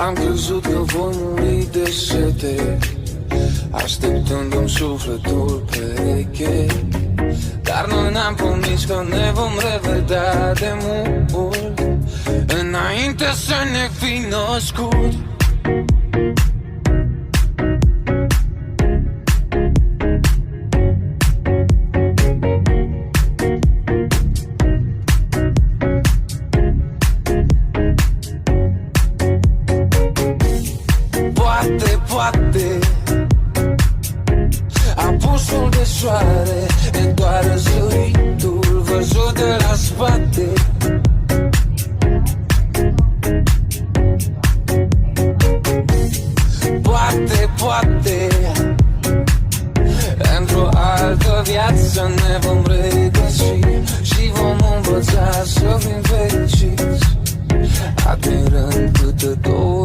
Am crezut că voi muri de sete, așteptându-mi sufletul pereche. Dar noi ne-am promis că ne vom revedea de mult, înainte să ne fi născut. Poate apusul de soare e doar răsăritul văzut de la spate. Poate într-o altă viață ne vom regăsi și vom învăța să fim fericiți, admirând câte două